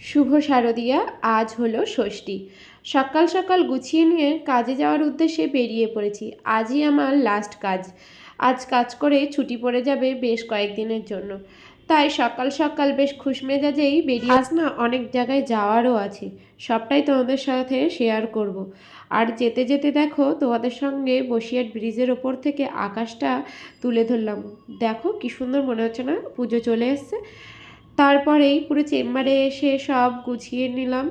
শুভ শারদিয়া। আজ হলো ষষ্ঠী। সকাল সকাল গুছিয়ে নিয়ে কাজে যাওয়ার উদ্দেশ্যে বেরিয়ে পড়েছি। আজই আমার লাস্ট কাজ। আজ কাজ করে ছুটি পড়ে যাবে বেশ কয়েকদিনের জন্য। তাই সকাল সকাল বেশ খুশমেজাজেই বেরিয়ে আজ না অনেক জায়গায় যাওয়ারও আছে, সবটাই তোমাদের সাথে শেয়ার করব। আর যেতে যেতে দেখো তোমাদের সঙ্গে বসিরহাট ব্রিজের ওপর থেকে আকাশটা তুলে ধরলাম। দেখো কি সুন্দর মনে হচ্ছে না? পুজো চলে এসছে। তারপরেই পুরো চেম্বারে এসে সব গুছিয়ে নিলাম।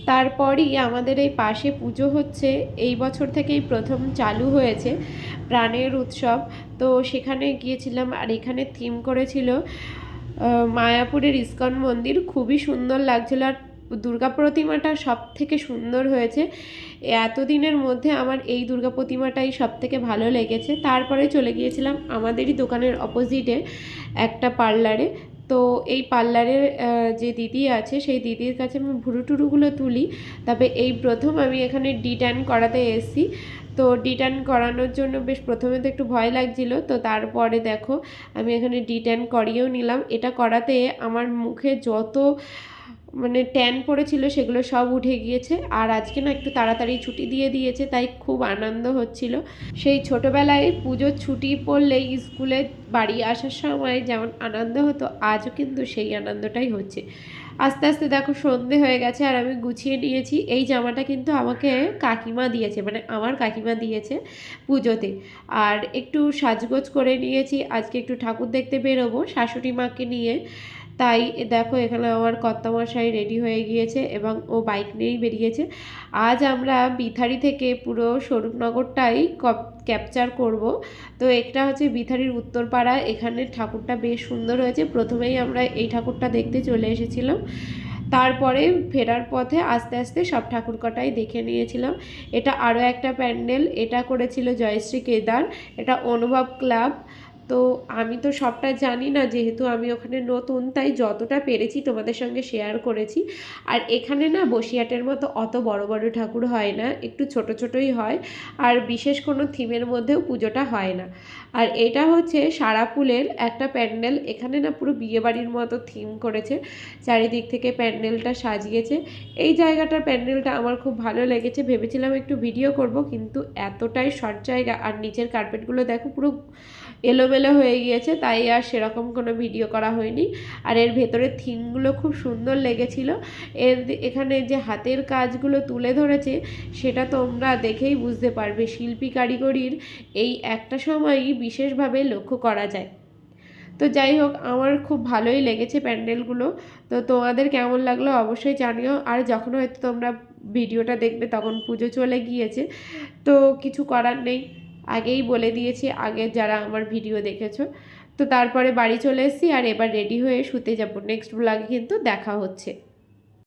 তারপরই আমাদের এই পাশে পুজো হচ্ছে, এই বছর থেকেই প্রথম চালু হয়েছে প্রাণের উৎসব। তো সেখানে গিয়েছিলাম, আর এখানে থিম করেছিল মায়াপুরের ইস্কন মন্দির। খুবই সুন্দর লাগছিল, আর দুর্গা প্রতিমাটা সব থেকে সুন্দর হয়েছে। এতদিনের মধ্যে আমার এই দুর্গা প্রতিমাটাই সব থেকে ভালো লেগেছে। তারপরে চলে গিয়েছিলাম আমাদেরই দোকানের অপোজিটে একটা পার্লারে। তো এই পার্লারের যে দিদি আছে সেই দিদির কাছে আমি ভুরু টুরুগুলো তুলি। তবে এই প্রথম আমি এখানে ডিট্যান করাতে এসেছি। তো ডিট্যান করানোর জন্য বেশ প্রথমে তো একটু ভয় লাগছিল, তো তারপরে দেখো আমি এখানে ডিট্যান করিয়েও নিলাম। এটা করাতে আমার মুখে যত ট্যান পড়েছিল সেগুলো সব উঠে গিয়েছে। আর আজকে না একটু তাড়াতাড়ি ছুটি দিয়ে দিয়েছে, তাই খুব আনন্দ হচ্ছিল। সেই ছোটোবেলায় পুজোর ছুটি পড়লেই স্কুলে বাড়ি আসার সময় যেমন আনন্দ হতো, আজও কিন্তু সেই আনন্দটাই হচ্ছে। আস্তে আস্তে দেখো সন্ধে হয়ে গেছে, আর আমি গুছিয়ে নিয়েছি। এই জামাটা কিন্তু আমাকে কাকিমা দিয়েছে, আমার কাকিমা দিয়েছে পুজোতে। আর একটু সাজগোজ করে নিয়েছি, আজকে একটু ঠাকুর দেখতে বেরোবো শাশুড়ি মাকে নিয়ে। তাই দেখো এখানে আমার কর্তামশাই রেডি হয়ে গিয়েছে এবং ও বাইক নিয়েই বেরিয়েছে। আজ আমরা বিথারি থেকে পুরো স্বরূপনগরটাই ক্যাপচার করব। তো এটা হচ্ছে বিথারির উত্তরপাড়া। এখানে ঠাকুরটা বেশ সুন্দর হয়েছে। প্রথমেই আমরা এই ঠাকুরটা দেখতে চলে এসেছিলাম, তারপরে ফেরার পথে আস্তে আস্তে সব ঠাকুর কটাই দেখে নিয়েছিলাম। এটা আরও একটা প্যান্ডেল, এটা করেছিল জয়শ্রী কেদার, এটা অনুভব ক্লাব। তো আমি তো সবটা জানি না, যেহেতু আমি ওখানে নতুন, তাই যতটা পেরেছি তোমাদের সঙ্গে শেয়ার করেছি। আর এখানে না বসিরহাটের মতো অত বড় বড় ঠাকুর হয় না, একটু ছোট ছোটই হয়। আর বিশেষ কোনো থিমের মধ্যেও পুজোটা হয় না। আর এটা হচ্ছে সারাপুলের একটা প্যান্ডেল। এখানে না পুরো বিয়েবাড়ির মতো থিম করেছে, চারিদিক থেকে প্যান্ডেলটা সাজিয়েছে। এই জায়গাটার প্যান্ডেলটা আমার খুব ভালো লেগেছে। ভেবেছিলাম একটু ভিডিও করব, কিন্তু এতটাই শর্ট জায়গা, আর নিচের কার্পেটগুলো দেখো পুরো এলোমেলো হয়ে গিয়েছে, তাই আর সেরকম কোনো ভিডিও করা হয়নি। আর এর ভেতরের থিমগুলো খুব সুন্দর লেগেছিল। এখানে যে হাতের কাজগুলো তুলে ধরেছে সেটা তোমরা দেখেই বুঝতে পারবে, শিল্পী কারিগরির এই একটা সময়ই বিশেষভাবে লক্ষ্য করা যায়। তো যাই হোক, আমার খুব ভালোই লেগেছে প্যান্ডেলগুলো। তো তোমাদের কেমন লাগলো অবশ্যই জানিও। আর যখন হয়তো তোমরা ভিডিওটা দেখবে তখন পুজো চলে গিয়েছে, তো কিছু করার নেই, আগেই বলে দিয়েছি আগে যারা আমার ভিডিও দেখেছো। তো তারপরে বাড়ি চলে এসেছি, আর এবার রেডি হয়ে শুতে যাব। নেক্সট ব্লগে কিন্তু দেখা হচ্ছে।